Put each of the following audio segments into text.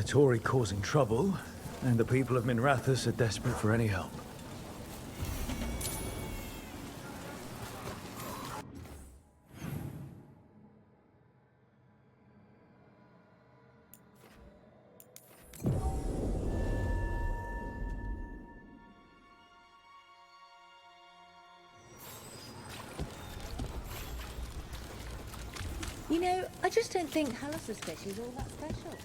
Tory causing trouble, and the people of Minrathous are desperate for any help. You know, I just don't think Hallis's fish is all that special.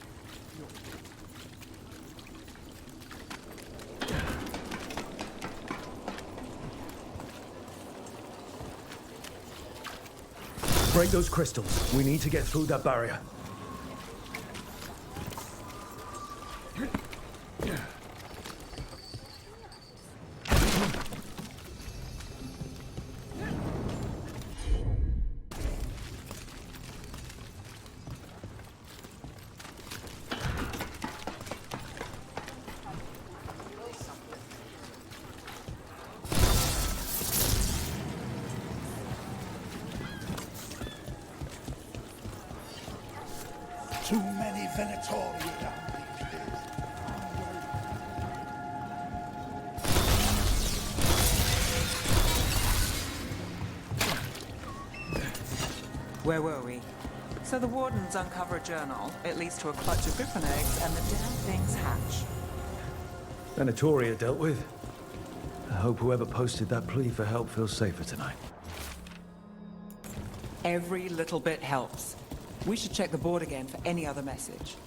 Break those crystals. We need to get through that barrier. Too many Venatori around these days. Where were we? So the wardens uncover a journal. It leads to a clutch of griffin eggs, and the damn things hatch. Venatoria dealt with. I hope whoever posted that plea for help feels safer tonight. Every little bit helps. We should check the board again for any other message.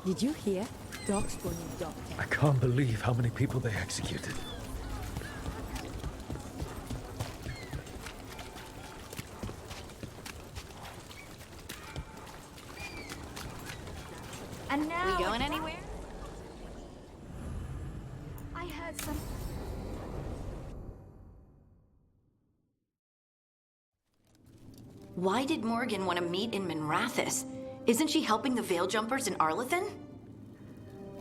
Did you hear? Dog spawning dog. I can't believe how many people they executed. And now We going anywhere? I heard some. Why did Morgan want to meet in Minrathous? Isn't she helping the Veil Jumpers in Arlathan?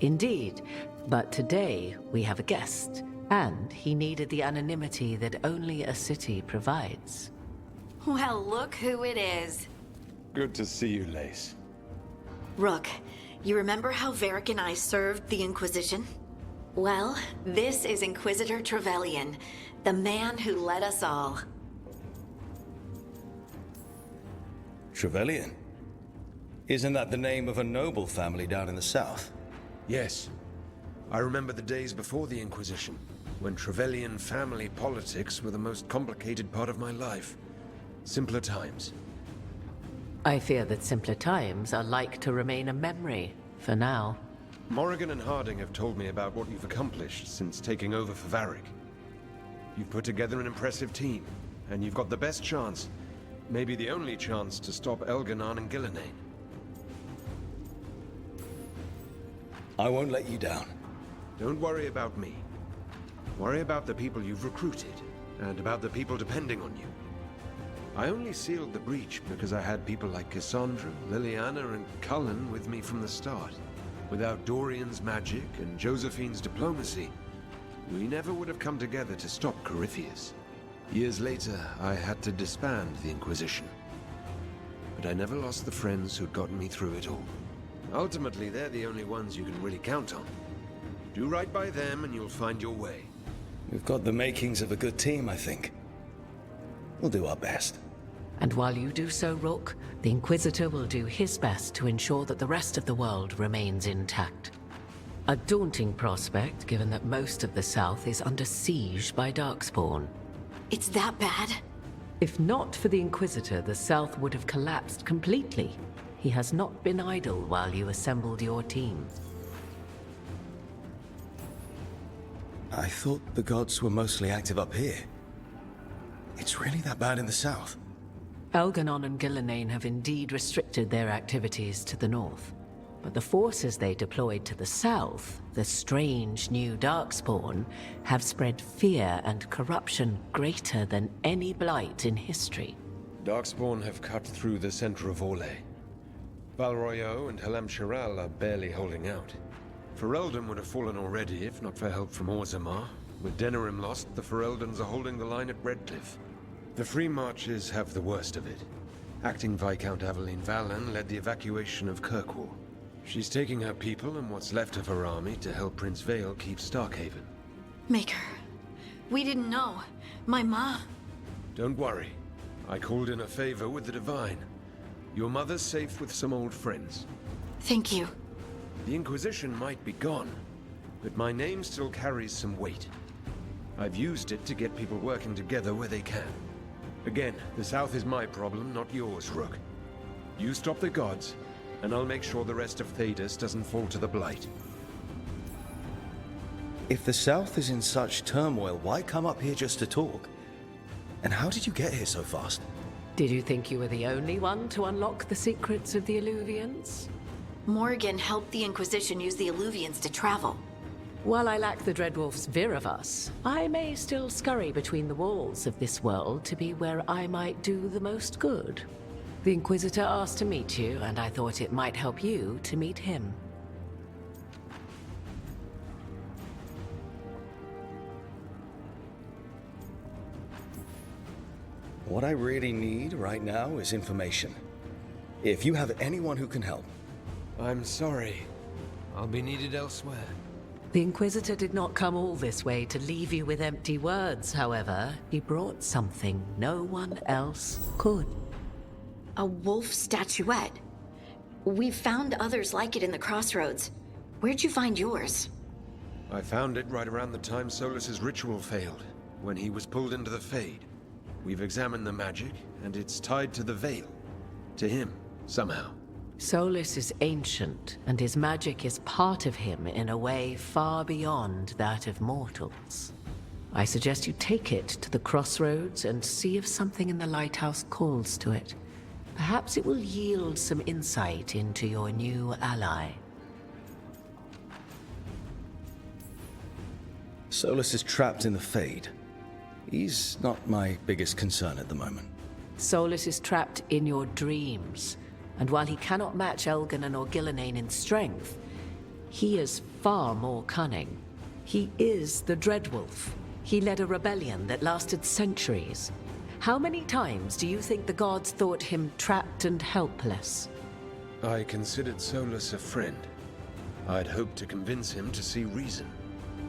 Indeed, but today we have a guest, and he needed the anonymity that only a city provides. Well, look who it is. Good to see you, Lace. Rook, you remember how Varric and I served the Inquisition? Well, this is Inquisitor Trevelyan, the man who led us all. Trevelyan? Isn't that the name of a noble family down in the south? Yes. I remember the days before the Inquisition, when Trevelyan family politics were the most complicated part of my life. Simpler times. I fear that simpler times are like to remain a memory, for now. Morrigan and Harding have told me about what you've accomplished since taking over for Varric. You've put together an impressive team, and you've got the best chance, maybe the only chance, to stop Elganon and Gillenane. I won't let you down. Don't worry about me. Worry about the people you've recruited, and about the people depending on you. I only sealed the breach because I had people like Cassandra, Liliana, and Cullen with me from the start. Without Dorian's magic and Josephine's diplomacy, we never would have come together to stop Corypheus. Years later, I had to disband the Inquisition. But I never lost the friends who'd gotten me through it all. Ultimately, they're the only ones you can really count on. Do right by them and you'll find your way. We've got the makings of a good team, I think. We'll do our best. And while you do so, Rook, the Inquisitor will do his best to ensure that the rest of the world remains intact. A daunting prospect, given that most of the South is under siege by Darkspawn. It's that bad? If not for the Inquisitor, the South would have collapsed completely. He has not been idle while you assembled your team. I thought the gods were mostly active up here. It's really that bad in the south? Elganon and Gillenane have indeed restricted their activities to the north. But the forces they deployed to the south, the strange new Darkspawn, have spread fear and corruption greater than any blight in history. Darkspawn have cut through the center of Orlais. Val Royeaux and Halam Shiral are barely holding out. Ferelden would have fallen already if not for help from Orzammar. With Denerim lost, the Fereldans are holding the line at Redcliffe. The Free Marches have the worst of it. Acting Viscount Aveline Valen led the evacuation of Kirkwall. She's taking her people and what's left of her army to help Prince Vale keep Starkhaven. Maker, we didn't know. My ma... Don't worry. I called in a favor with the Divine. Your mother's safe with some old friends. Thank you. The Inquisition might be gone, but my name still carries some weight. I've used it to get people working together where they can. Again, the South is my problem, not yours, Rook. You stop the gods, and I'll make sure the rest of Thedas doesn't fall to the Blight. If the south is in such turmoil, why come up here just to talk? And how did you get here so fast? Did you think you were the only one to unlock the secrets of the Illuvians? Morgan helped the Inquisition use the Illuvians to travel. While I lack the Dreadwolf's Viravus, I may still scurry between the walls of this world to be where I might do the most good. The Inquisitor asked to meet you, and I thought it might help you to meet him. What I really need right now is information. If you have anyone who can help. I'm sorry. I'll be needed elsewhere. The Inquisitor did not come all this way to leave you with empty words, however. He brought something no one else could. A wolf statuette. We've found others like it in the crossroads. Where'd you find yours? I found it right around the time Solus's ritual failed, when he was pulled into the Fade. We've examined the magic, and it's tied to the Veil. To him, somehow. Solus is ancient, and his magic is part of him in a way far beyond that of mortals. I suggest you take it to the crossroads and see if something in the lighthouse calls to it. Perhaps it will yield some insight into your new ally. Solus is trapped in the Fade. He's not my biggest concern at the moment. Solus is trapped in your dreams, and while he cannot match Elganon or Gillenane in strength, he is far more cunning. He is the Dreadwolf. He led a rebellion that lasted centuries. How many times do you think the gods thought him trapped and helpless? I considered Solus a friend. I'd hoped to convince him to see reason.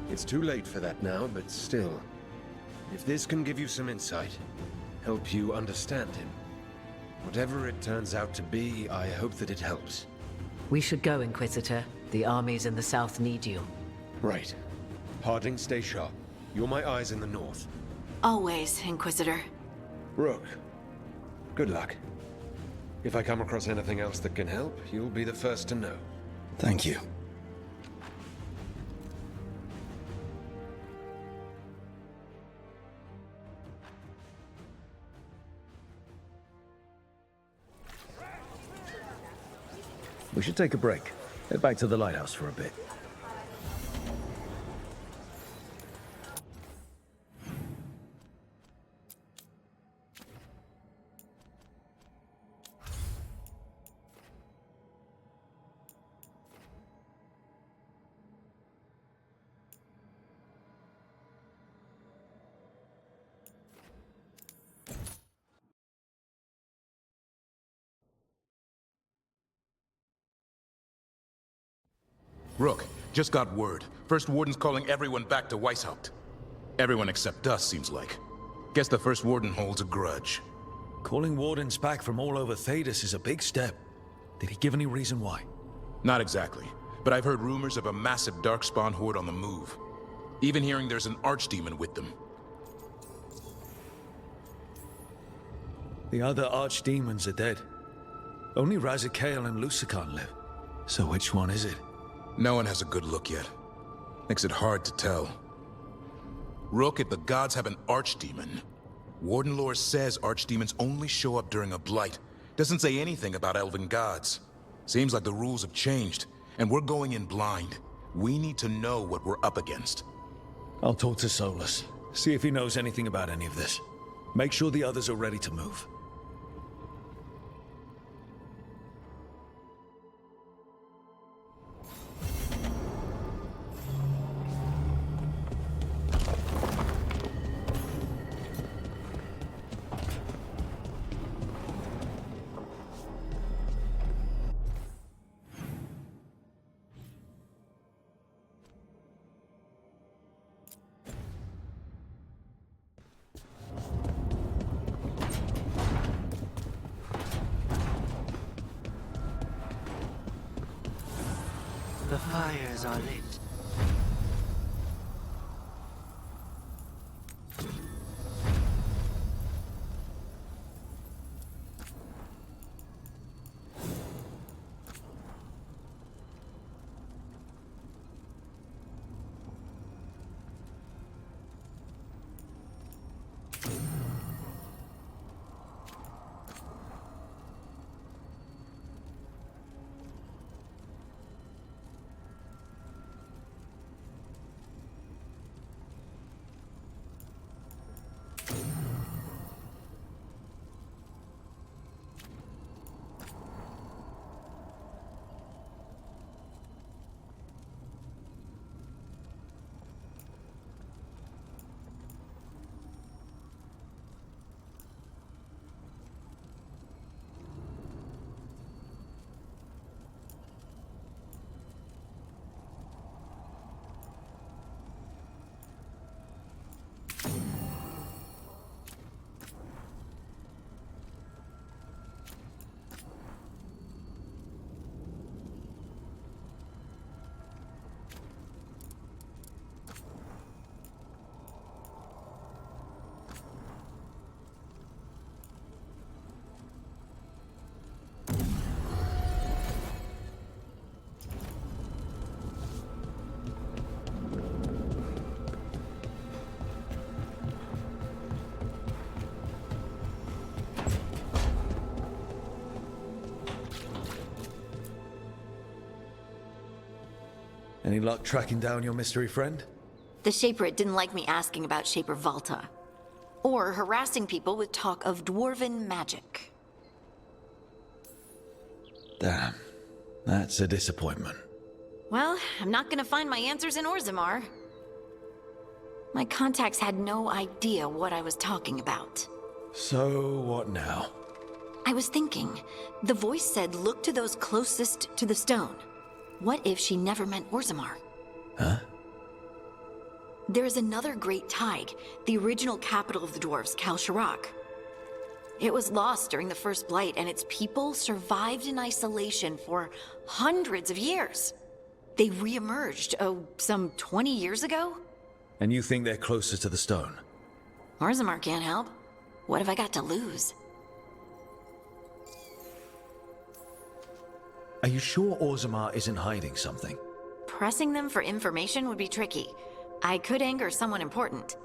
It's too late for that now, but still. If this can give you some insight, help you understand him. Whatever it turns out to be, I hope that it helps. We should go, Inquisitor. The armies in the south need you. Right. Harding, stay sharp. You're my eyes in the north. Always, Inquisitor. Rook, good luck. If I come across anything else that can help, you'll be the first to know. Thank you. We should take a break. Head back to the lighthouse for a bit. Rook, just got word. First Warden's calling everyone back to Weishaupt. Everyone except us, seems like. Guess the First Warden holds a grudge. Calling wardens back from all over Thedas is a big step. Did he give any reason why? Not exactly, but I've heard rumors of a massive darkspawn horde on the move. Even hearing there's an archdemon with them. The other archdemons are dead. Only Razikale and Lucican live. So which one is it? No one has a good look yet. Makes it hard to tell. Rook, if the gods have an archdemon, Warden lore says archdemons only show up during a blight. Doesn't say anything about elven gods. Seems like the rules have changed, and we're going in blind. We need to know what we're up against. I'll talk to Solus, see if he knows anything about any of this. Make sure the others are ready to move. The fires are lit. Any luck tracking down your mystery friend? The Shaper didn't like me asking about Shaper Valta. Or harassing people with talk of dwarven magic. Damn. That's a disappointment. Well, I'm not gonna find my answers in Orzammar. My contacts had no idea what I was talking about. So, what now? I was thinking, the voice said look to those closest to the stone. What if she never meant Orzammar? Huh? There is another great tide, the original capital of the dwarves, Kalsharok. It was lost during the First Blight, and its people survived in isolation for hundreds of years. They re-emerged, some 20 years ago? And you think they're closer to the stone? Orzammar can't help. What have I got to lose? Are you sure Orzammar isn't hiding something? Pressing them for information would be tricky. I could anger someone important.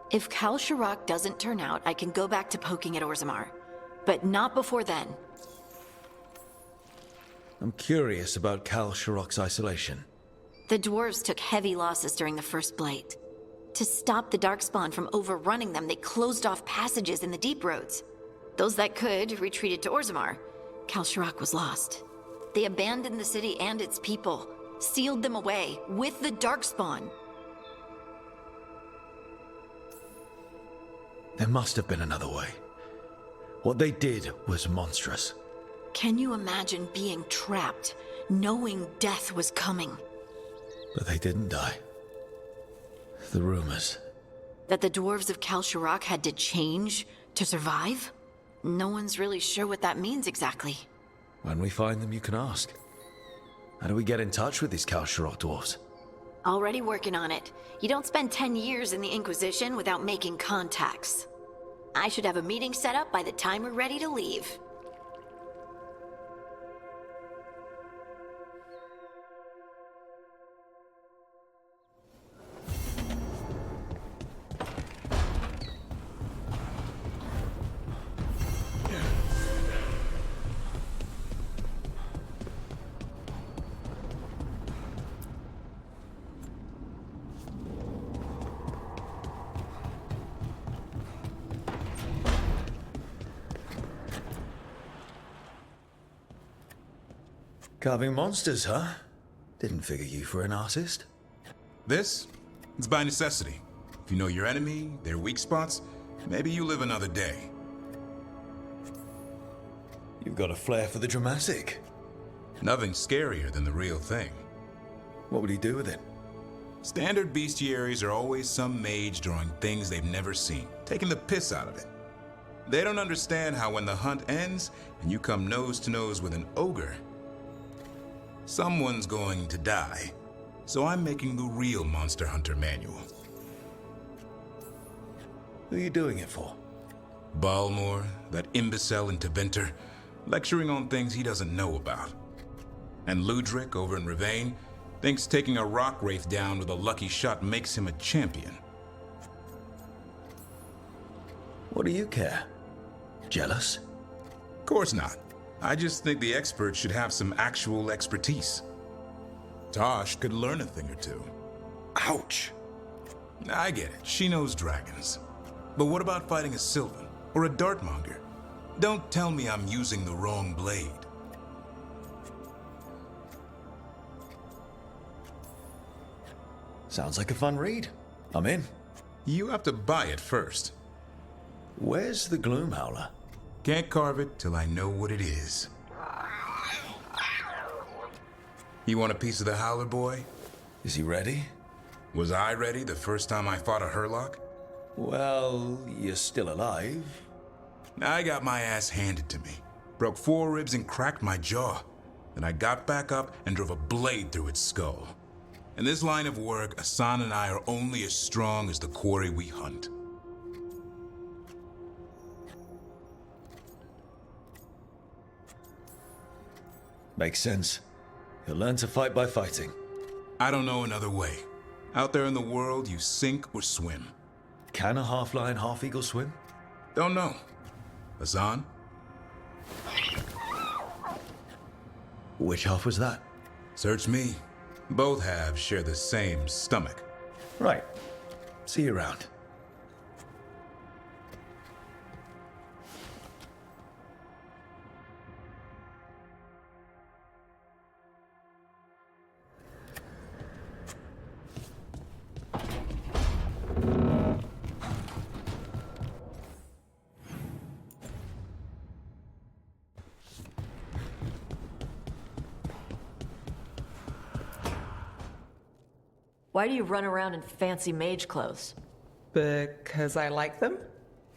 If Kalsharok doesn't turn out, I can go back to poking at Orzammar. But not before then. I'm curious about Kalsharok's isolation. The dwarves took heavy losses during the First Blight. To stop the Darkspawn from overrunning them, they closed off passages in the deep roads. Those that could retreated to Orzammar. Kalsharok was lost. They abandoned the city and its people, sealed them away with the Darkspawn. There must have been another way. What they did was monstrous. Can you imagine being trapped, knowing death was coming? But they didn't die. The rumors. That the dwarves of Kalsharok had to change to survive? No one's really sure what that means exactly. When we find them, you can ask. How do we get in touch with these ASRock dwarves? Already working on it. You don't spend 10 years in the Inquisition without making contacts. I should have a meeting set up by the time we're ready to leave. Carving monsters, huh? Didn't figure you for an artist. This? It's by necessity. If you know your enemy, their weak spots, maybe you live another day. You've got a flair for the dramatic. Nothing scarier than the real thing. What would he do with it? Standard bestiaries are always some mage drawing things they've never seen, taking the piss out of it. They don't understand how when the hunt ends and you come nose to nose with an ogre, someone's going to die. So I'm making the real Monster Hunter manual. Who are you doing it for? Balmor, that imbecile in Teventer, lecturing on things he doesn't know about. And Ludric over in Ravane thinks taking a rock wraith down with a lucky shot makes him a champion. What do you care? Jealous? Of course not. I just think the experts should have some actual expertise. Tosh could learn a thing or two. Ouch! I get it, she knows dragons. But what about fighting a Sylvan or a Dartmonger? Don't tell me I'm using the wrong blade. Sounds like a fun read. I'm in. You have to buy it first. Where's the Gloom Howler? Can't carve it till I know what it is. You want a piece of the Howler, boy? Is he ready? Was I ready the first time I fought a Hurlock? Well, you're still alive. I got my ass handed to me. Broke 4 ribs and cracked my jaw. Then I got back up and drove a blade through its skull. In this line of work, Asan and I are only as strong as the quarry we hunt. Makes sense. You'll learn to fight by fighting. I don't know another way. Out there in the world, you sink or swim. Can a half-lion, half-eagle swim? Don't know. Asan? Which half was that? Search me. Both halves share the same stomach. Right. See you around. Why do you run around in fancy mage clothes? Because I like them?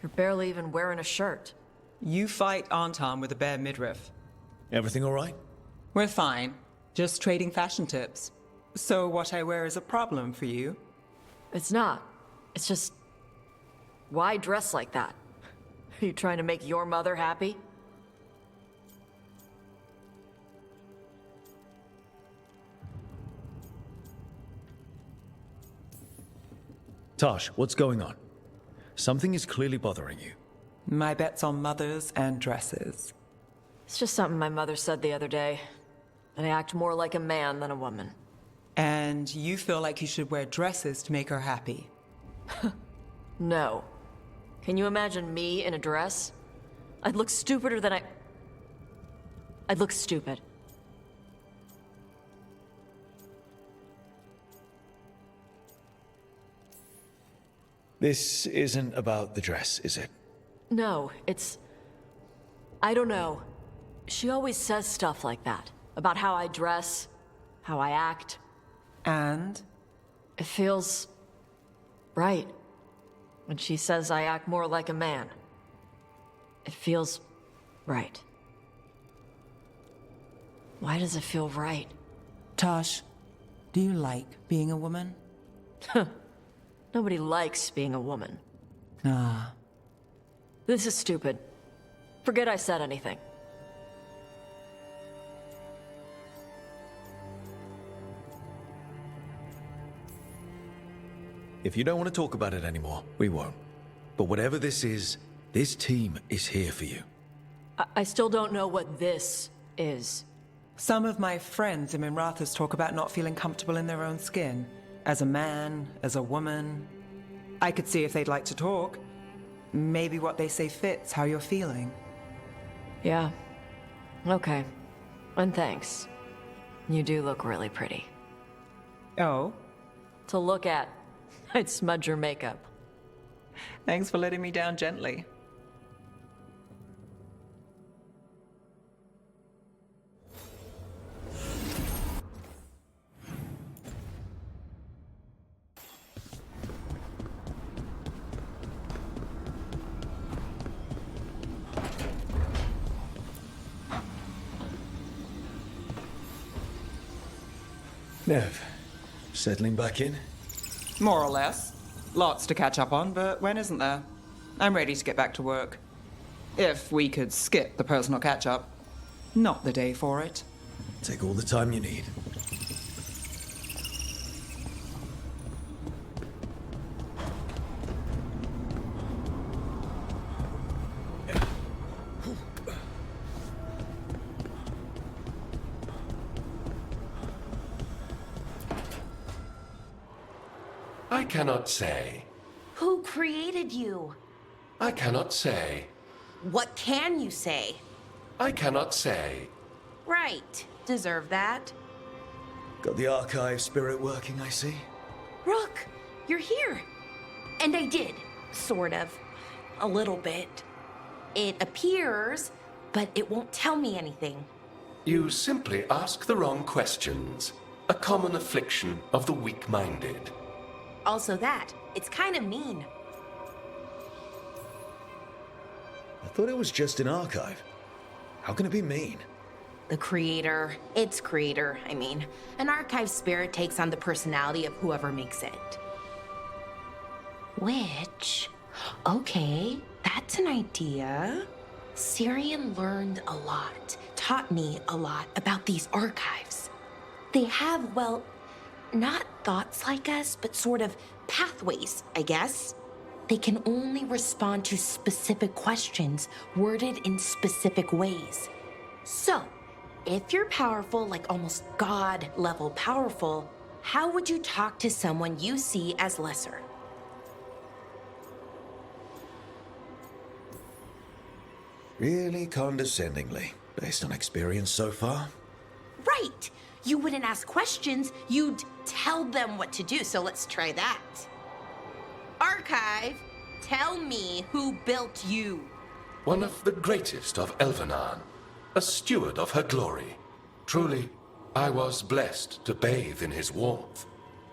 You're barely even wearing a shirt. You fight Anton with a bare midriff. Everything all right? We're fine. Just trading fashion tips. So what I wear is a problem for you? It's not. It's just... why dress like that? Are you trying to make your mother happy? Tosh, what's going on? Something is clearly bothering you. My bet's on mothers and dresses. It's just something my mother said the other day. That I act more like a man than a woman. And you feel like you should wear dresses to make her happy? No. Can you imagine me in a dress? I'd look stupider than I'd look stupid. This isn't about the dress, is it? No, it's... I don't know. She always says stuff like that. About how I dress, how I act. And? It feels... right. When she says I act more like a man. It feels right. Why does it feel right? Tosh, do you like being a woman? Nobody likes being a woman. Ah. This is stupid. Forget I said anything. If you don't want to talk about it anymore, we won't. But whatever this is, this team is here for you. I still don't know what this is. Some of my friends in Minrathous talk about not feeling comfortable in their own skin. As a man, as a woman. I could see if they'd like to talk. Maybe what they say fits how you're feeling. Yeah. Okay. And thanks. You do look really pretty. Oh? To look at, I'd smudge your makeup. Thanks for letting me down gently. Nev, settling back in? More or less. Lots to catch up on, but when isn't there? I'm ready to get back to work. If we could skip the personal catch-up. Not the day for it. Take all the time you need. I cannot say. Who created you? I cannot say. What can you say? I cannot say. Right. Deserve that. Got the archive spirit working, I see. Rook, you're here. And I did, sort of. A little bit. It appears, but it won't tell me anything. You simply ask the wrong questions. A common affliction of the weak-minded. Also that, it's kind of mean. I thought it was just an archive. How can it be mean? The creator, its creator, I mean. An archive spirit takes on the personality of whoever makes it. Which, okay, that's an idea. Syrian learned a lot, taught me a lot about these archives. They have, well, not thoughts like us, but sort of pathways, I guess. They can only respond to specific questions worded in specific ways. So, if you're powerful, like almost God-level powerful, how would you talk to someone you see as lesser? Really condescendingly, based on experience so far. Right! You wouldn't ask questions, you'd tell them what to do, so let's try that. Archive, tell me who built you. One of the greatest of Elvenan, a steward of her glory. Truly, I was blessed to bathe in his warmth.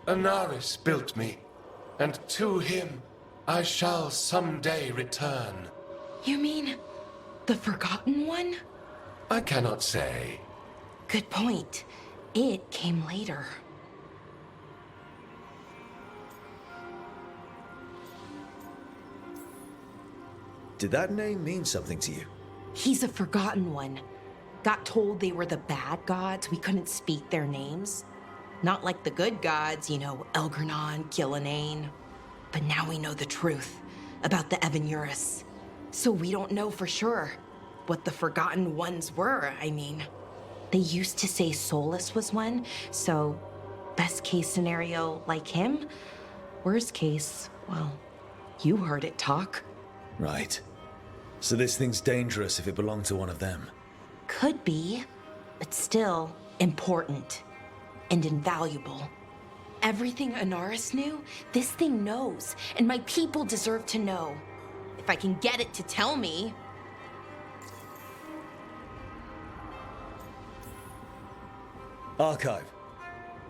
Anaris built me, and to him I shall someday return. You mean the Forgotten One? I cannot say. Good point. It came later. Did that name mean something to you? He's a Forgotten One. Got told they were the bad gods, we couldn't speak their names. Not like the good gods, you know, Elgernon, Gillenane. But now we know the truth about the Evanuris. So we don't know for sure what the Forgotten Ones were, I mean. They used to say Solus was one, so best case scenario like him. Worst case, well, you heard it talk. Right. So this thing's dangerous if it belonged to one of them. Could be, but still important and invaluable. Everything Anaris knew, this thing knows, and my people deserve to know. If I can get it to tell me. Archive,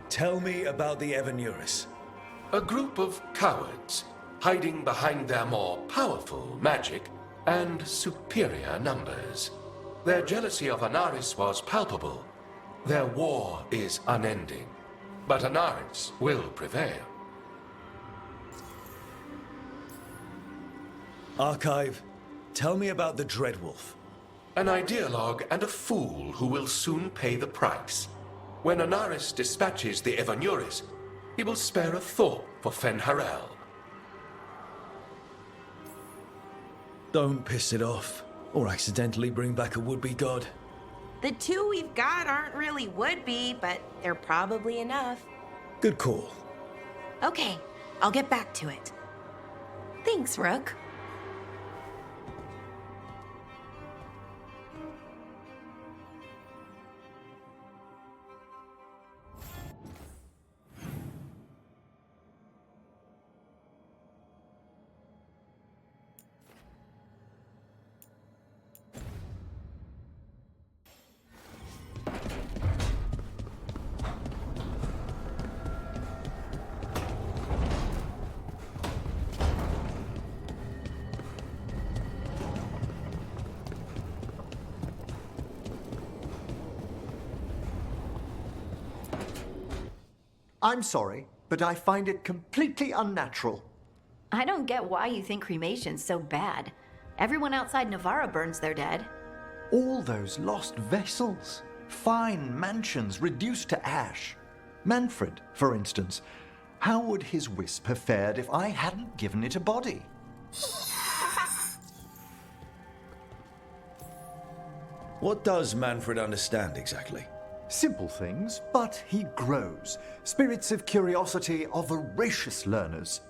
tell me about the Evanuris. A group of cowards, hiding behind their more powerful magic, and superior numbers. Their jealousy of Anaris was palpable. Their war is unending. But Anaris will prevail. Archive, tell me about the Dreadwolf. An ideologue and a fool who will soon pay the price. When Anaris dispatches the Evanuris, he will spare a thought for Fen'Harel. Don't piss it off, or accidentally bring back a would-be god. The two we've got aren't really would-be, but they're probably enough. Good call. Okay, I'll get back to it. Thanks, Rook. I'm sorry, but I find it completely unnatural. I don't get why you think cremation's so bad. Everyone outside Navarra burns their dead. All those lost vessels, fine mansions reduced to ash. Manfred, for instance, how would his wisp have fared if I hadn't given it a body? What does Manfred understand exactly? Simple things, but he grows. Spirits of curiosity are voracious learners.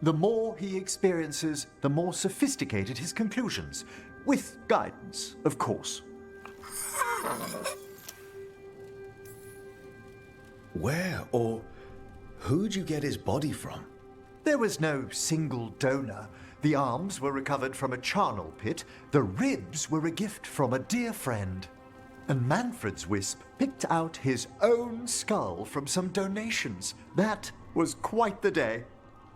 The more he experiences, the more sophisticated his conclusions. With guidance, of course. Where or who'd you get his body from? There was no single donor. The arms were recovered from a charnel pit. The ribs were a gift from a dear friend. And Manfred's wisp picked out his own skull from some donations. That was quite the day.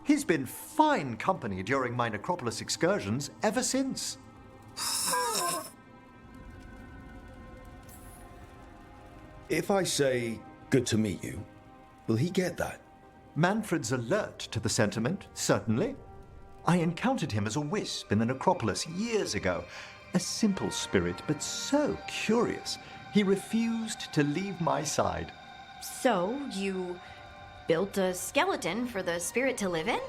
He's been fine company during my necropolis excursions ever since. If I say, good to meet you, will he get that? Manfred's alert to the sentiment, certainly. I encountered him as a wisp in the necropolis years ago. A simple spirit, but so curious. He refused to leave my side. So, you built a skeleton for the spirit to live in?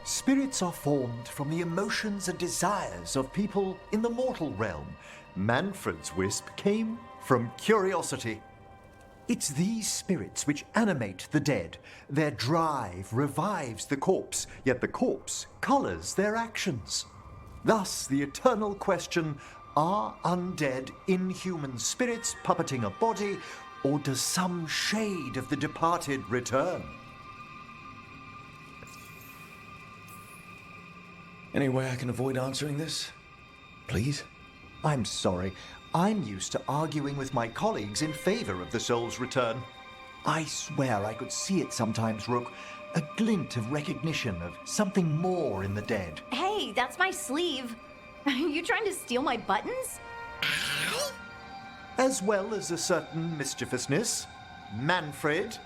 Spirits are formed from the emotions and desires of people in the mortal realm. Manfred's wisp came from curiosity. It's these spirits which animate the dead. Their drive revives the corpse, yet the corpse colors their actions. Thus, the eternal question, are undead inhuman spirits puppeting a body, or does some shade of the departed return? Any way I can avoid answering this? Please? I'm sorry. I'm used to arguing with my colleagues in favor of the soul's return. I swear I could see it sometimes, Rook. A glint of recognition of something more in the dead. Hey, that's my sleeve. Are you trying to steal my buttons? As well as a certain mischievousness. Manfred.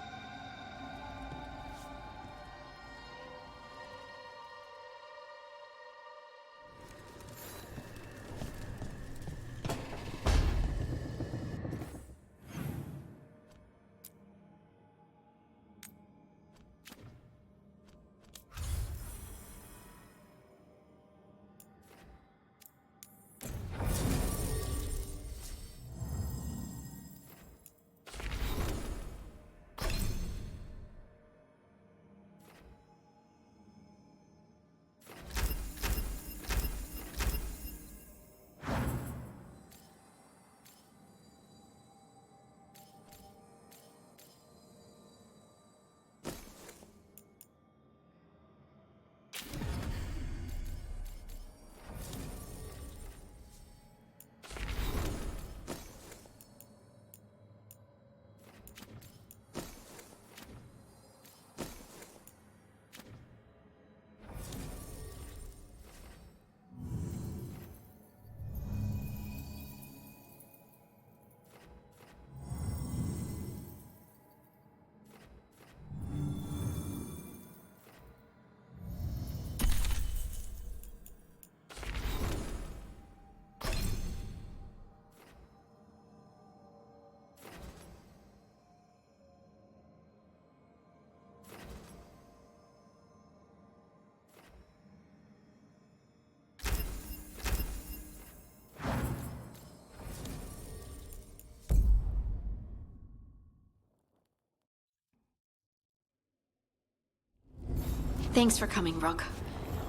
Thanks for coming, Rook.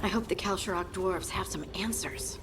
I hope the ASRock dwarves have some answers.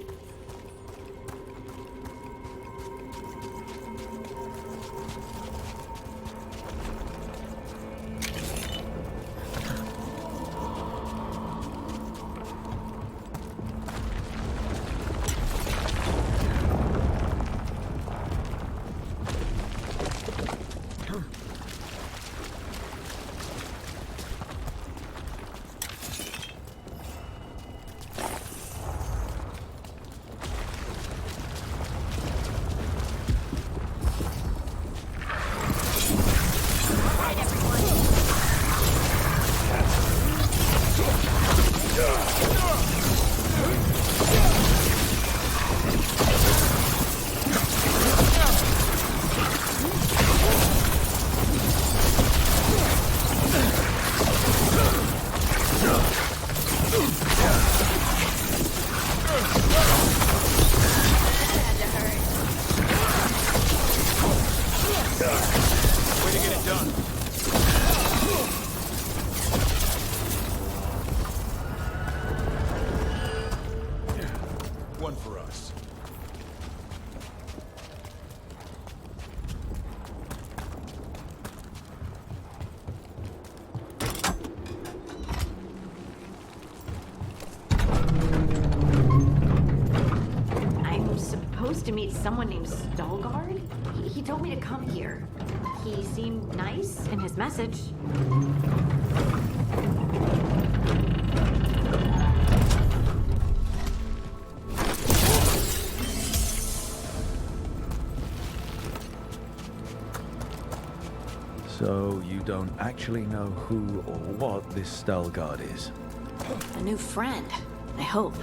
To meet someone named Stalgard? He told me to come here. He seemed nice in his message. So you don't actually know who or what this Stalgard is? A new friend, I hope.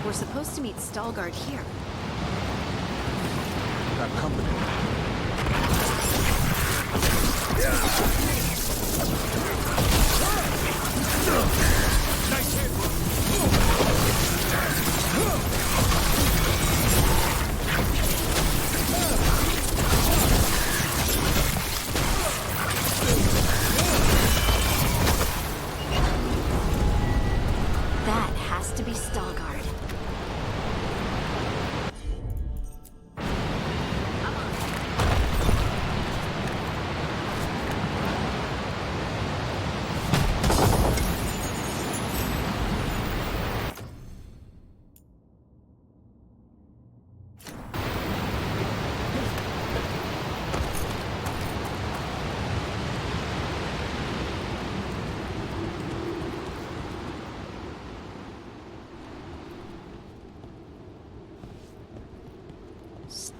We're supposed to meet Stalgard here. That company. Nice hit. That has to be Stalgard.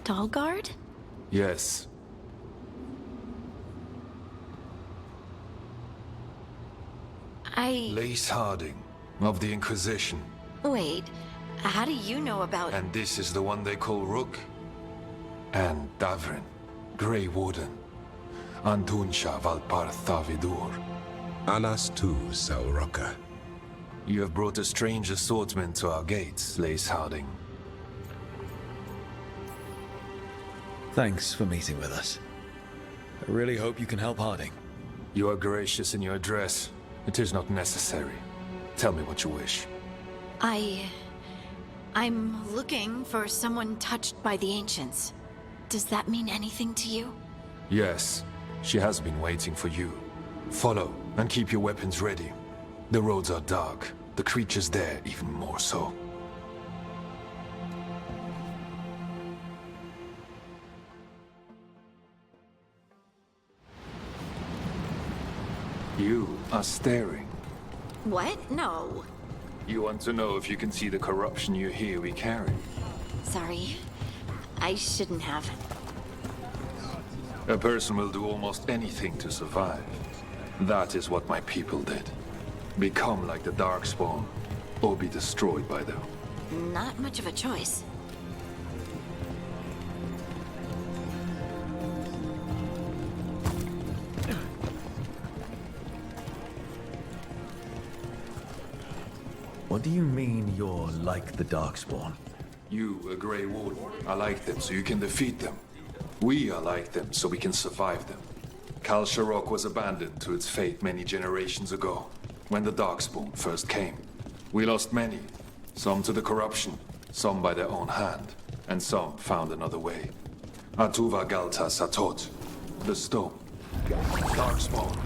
Stalgard? Yes. Lace Harding, of the Inquisition. Wait, how do you know about... And this is the one they call Rook? And Davrin, Grey Warden. Antunsha Valpartha Vidur. Anas tu, Salroka. You have brought a strange assortment to our gates, Lace Harding. Thanks for meeting with us. I really hope you can help Harding. You are gracious in your address. It is not necessary. Tell me what you wish. I'm looking for someone touched by the Ancients. Does that mean anything to you? Yes, she has been waiting for you. Follow, and keep your weapons ready. The roads are dark, the creatures there even more so. You are staring. What? No. You want to know if you can see the corruption you hear we carry? Sorry. I shouldn't have. A person will do almost anything to survive. That is what my people did. Become like the Darkspawn, or be destroyed by them. Not much of a choice. What do you mean you're like the Darkspawn? You, a Grey Warden, are like them so you can defeat them. We are like them so we can survive them. ASRock was abandoned to its fate many generations ago, when the Darkspawn first came. We lost many, some to the corruption, some by their own hand, and some found another way. Atuva Galta Satot, the stone. Darkspawn.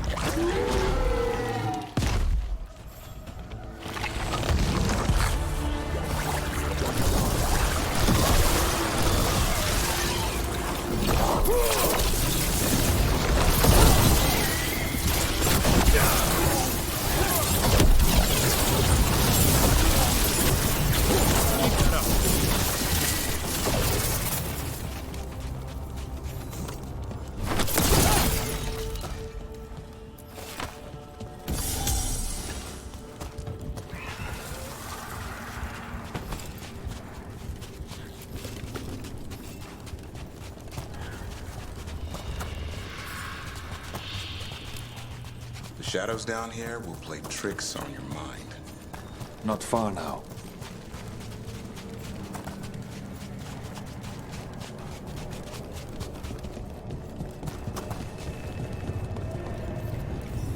The shadows down here will play tricks on your mind. Not far now.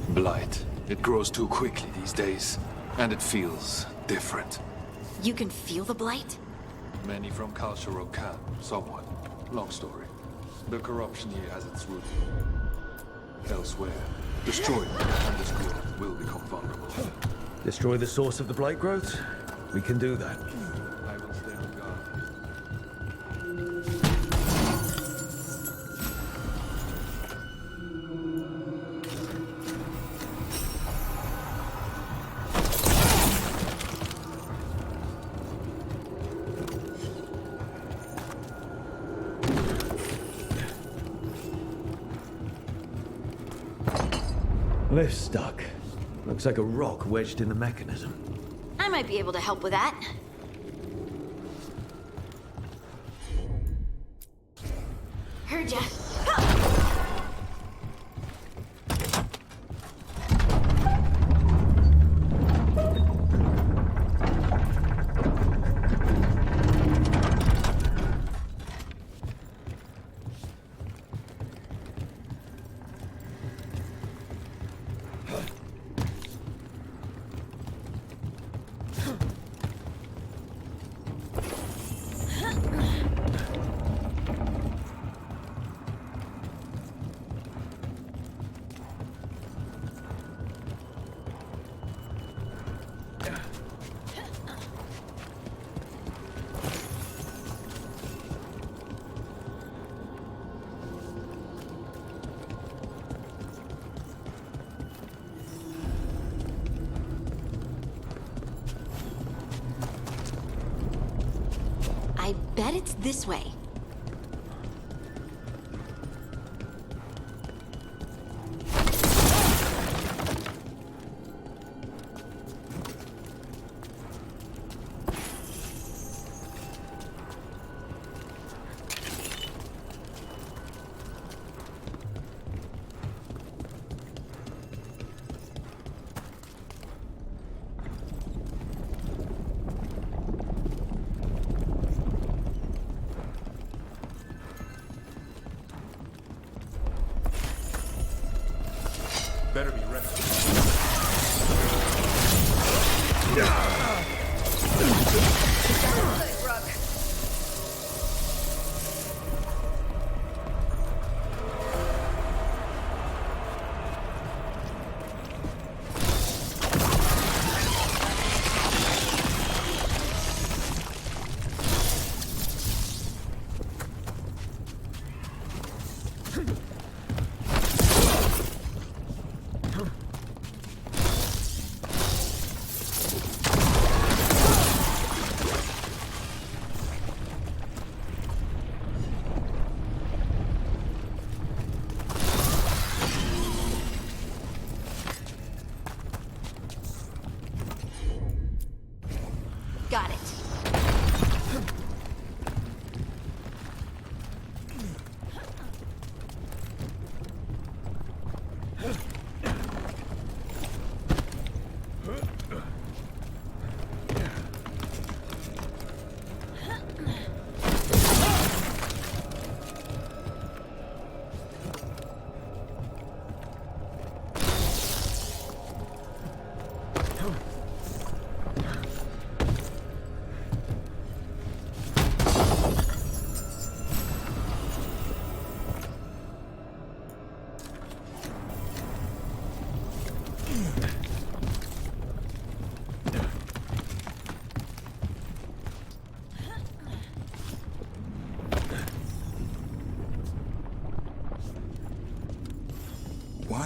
Blight. It grows too quickly these days, and it feels different. You can feel the blight? Many from ASRock can, somewhat. Long story. The corruption here has its root elsewhere. Destroy it, and this growth will become vulnerable. Destroy the source of the blight growth? We can do that. I will stay on guard. Lift's stuck. Looks like a rock wedged in the mechanism. I might be able to help with that. Heard ya. I bet it's this way. Better be ready. Got it.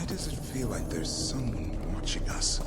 Why does it feel like there's someone watching us?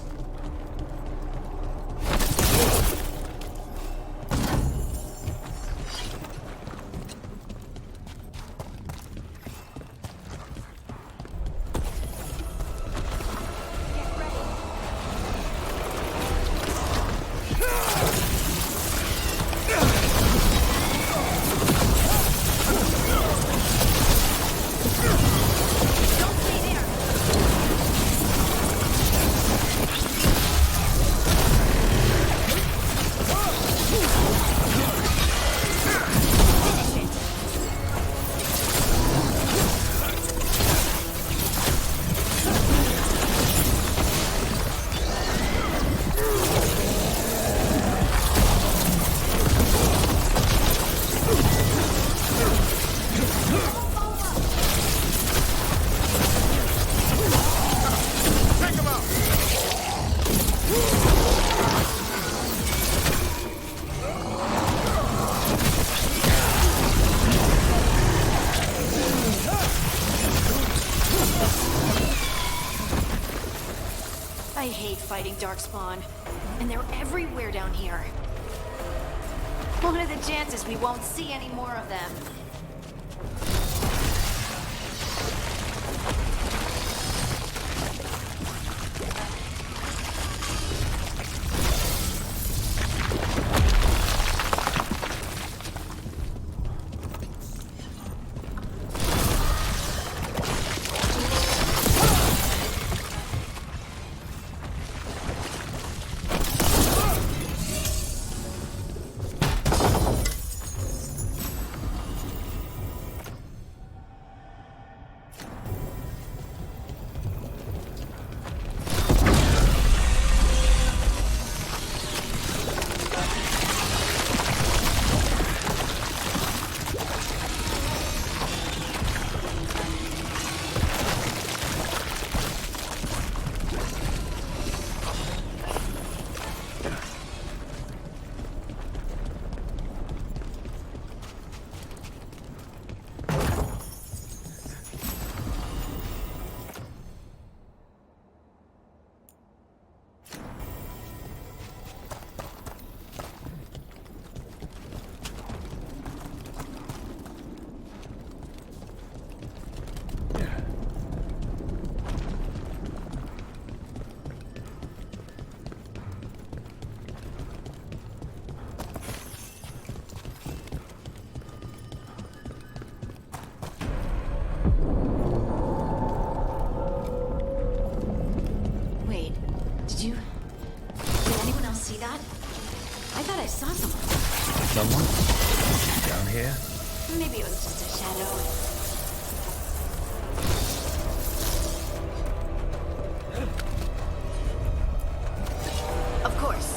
I hate fighting Darkspawn, and they're everywhere down here. What are the chances we won't see any more of them? Did anyone else see that? I thought I saw someone. Someone? Down here? Maybe it was just a shadow. Of course.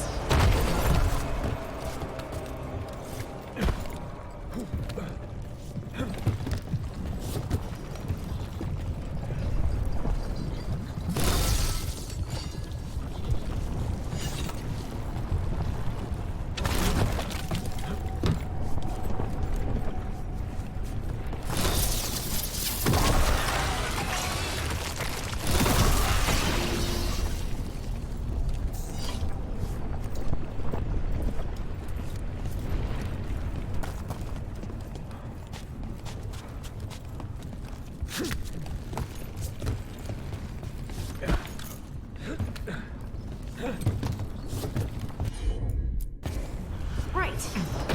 Right.